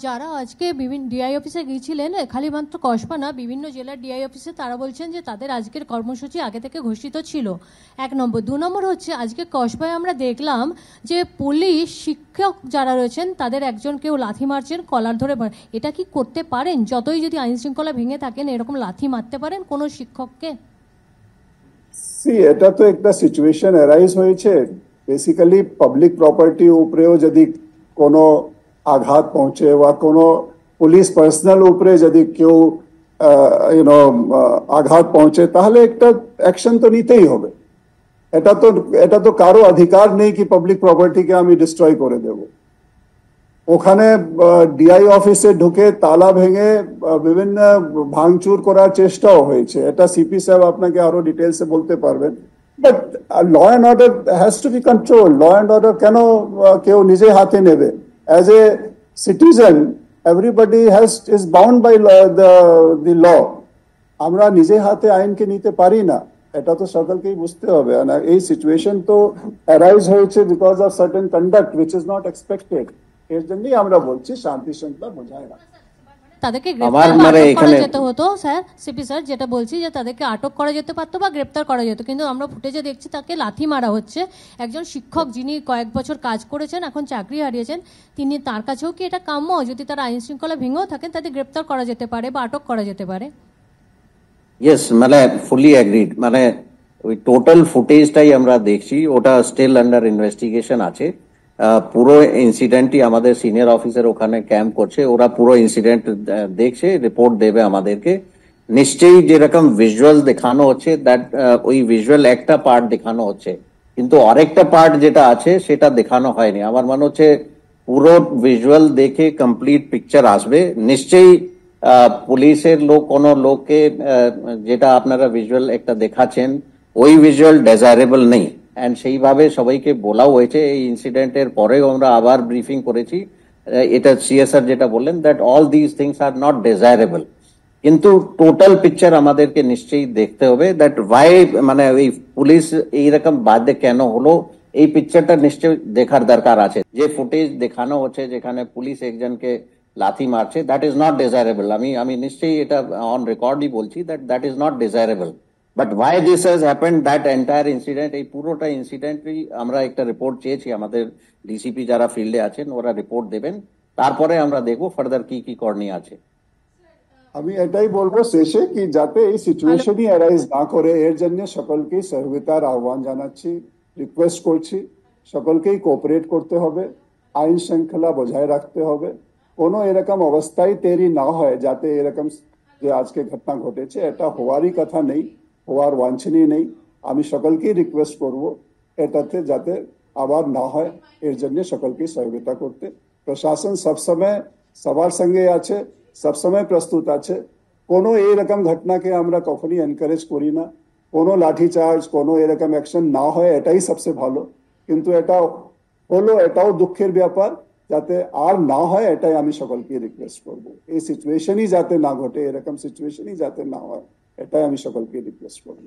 যারা আজকে বিভিন্ন ডিআই অফিসে গিয়েছিলেন, খালি মাত্র কসবা না, বিভিন্ন জেলার ডিআই অফিসে, তারা বলছেন যে তাদের আজকের কর্মসূচি আগে থেকে ঘোষিত ছিল। 1 নম্বর। 2 নম্বর হচ্ছে, আজকে কসবায় আমরা দেখলাম যে পুলিশ শিক্ষক যারা রয়েছেন তাদের একজন কেউ লাথি মারছেন, কলার ধরে। এটা কি করতে পারেন? যতই যদি আইন শৃঙ্খলা ভেঙে থাকেন, এরকম লাথি মারতে পারেন কোনো শিক্ষককে? এটা তো একটা সিচুয়েশন অ্যারাইজ হয়েছে। বেসিক্যালি পাবলিক প্রপার্টি উপরেও যদি কোনো আঘাত পৌঁছে বা কোনো পুলিশ পার্সোনাল উপরে যদি কেউ আঘাত পৌঁছে, তাহলে একটা অ্যাকশন তো নিতেই হবে। এটা তো কারো অধিকার নেই কি পাবলিক প্রপার্টিকে আমি ডিস্ট্রয় করে দেব। ওখানে ডিআই অফিসে ঢুকে তালা ভেঙে বিভিন্ন ভাঙচুর করার চেষ্টাও হয়েছে। এটা সিপি সাহেব আপনাকে আরো ডিটেলসে বলতে পারবেন। But law and order has to be control. Law and order কেন কেউ নিজে হাতে নেবে? As a citizen everybody is bound by the law. আমরা নিজে হাতে আইনকে নিতে পারি না, এটা তো সকলকেই বুঝতে হবে। এই সিচুয়েশন তো অ্যারাইজ হয়েছে because of certain conduct which is not expected. এর জন্যই আমরা বলছি শান্তি শৃঙ্খলা বজায় রাখা। তাদেরকে গ্রেপ্তার করা যেতে হতো স্যার। সিপি স্যার, যেটা বলছি যে তাদেরকে আটক করা যেতে পারতো বা গ্রেপ্তার করা যেত, কিন্তু আমরা ফুটেজে দেখছি তাকে লাথি মারা হচ্ছে। একজন শিক্ষক যিনি কয়েক বছর কাজ করেছেন, এখন চাকরি হারিয়েছেন, তিনি, তার কাছেও কি এটা কাম্য? যদি তারা আইন শৃঙ্খলা ভেঙেও থাকেন, তাদের গ্রেপ্তার করা যেতে পারে বা আটক করা যেতে পারে। ইয়েস, মানে ফুলি এগ্রিড। মানে ওই টোটাল ফুটেজটাই আমরা দেখছি, ওটা স্টিল আন্ডার ইনভেস্টিগেশন আছে। পুরো ইনসিডেন্টই আমাদের সিনিয়র অফিসার ওখানে ক্যাম্প করছে, ওরা পুরো ইনসিডেন্ট দেখছে, রিপোর্ট দেবে আমাদেরকে। নিশ্চয়ই যেরকম ভিজুয়াল দেখানো হচ্ছে, দ্যাট ওই ভিজুয়াল একটা পার্ট দেখানো হচ্ছে, কিন্তু আরেকটা পার্ট যেটা আছে সেটা দেখানো হয়নি। আমার মনে হচ্ছে পুরো ভিজুয়াল দেখে কমপ্লিট পিকচার আসবে। নিশ্চয়ই পুলিশের লোক কোনো লোককে যেটা আপনারা ভিজুয়াল একটা দেখাচ্ছেন, ওই ভিজুয়াল ডেজায়ারেবল নেই। অ্যান্ড সেইভাবে সবাইকে বলাও হয়েছে। এই ইনসিডেন্টের পরেও আমরা আবার ব্রিফিং করেছি, এটা সিএসআর যেটা বললেন, that all this things are not desirable. কিন্তু টোটাল পিকচার আমাদেরকে নিশ্চয়ই দেখতে হবে, দ্যাট ওয়াই, মানে ওই পুলিশ এইরকম বাদে কেন হলো, এই পিকচারটা নিশ্চয়ই দেখার দরকার আছে। যে ফুটেজ দেখানো হচ্ছে যেখানে পুলিশ একজনকে লাথি মারছে, দ্যাট ইজ নট ডিজায়ারেবল। আমি নিশ্চয়ই এটা অন রেকর্ডই বলছি, that is not desirable. But why this has happened, that entire incident, এই পুরোটা ইনসিডেন্টই আমরা একটা রিপোর্ট চেয়েছি। আমাদের ডিসিপি যারা ফিল্ডে আছেন ওরা রিপোর্ট দেবেন, তারপরে আমরা দেখবো ফার্দার কি কি করণীয় আছে। আমি এটাই বলবো শেষে কি যাতে এই সিচুয়েশনই অ্যারাইজ না করে, এর জন্য সকলকেই সহযোগিতার আহ্বান জানাচ্ছি, রিকোয়েস্ট করছি। সকলকেই কোঅপারেট করতে হবে, আইন শৃঙ্খলা বজায় রাখতে হবে। কোনো এরকম অবস্থায় তৈরি না হয় যাতে এরকম যে আজকে ঘটনা ঘটেছে, এটা হওয়ারই কথা নেই, হওয়ার বাঞ্ছনীয় নেই। আমি সকলকেই রিকোয়েস্ট করব এটাতে যাতে আবার না হয়, এর জন্য সকলকেই সহযোগিতা করতে। প্রশাসন সবসময় সবার সঙ্গে আছে, সবসময় প্রস্তুত আছে। কোনো এরকম ঘটনাকে আমরা কখনই এনকারেজ করি না। কোনো লাঠিচার্জ, কোনো এরকম অ্যাকশন না হয় এটাই সবচেয়ে ভালো। কিন্তু এটা হলো, এটাও দুঃখের ব্যাপার। যাতে আর না হয় এটাই আমি সকলকে রিকোয়েস্ট করব। এই সিচুয়েশনই যাতে না ঘটে, এরকম সিচুয়েশনই যাতে না হয়, এটাই আমি সকলকে রিকোয়েস্ট করব।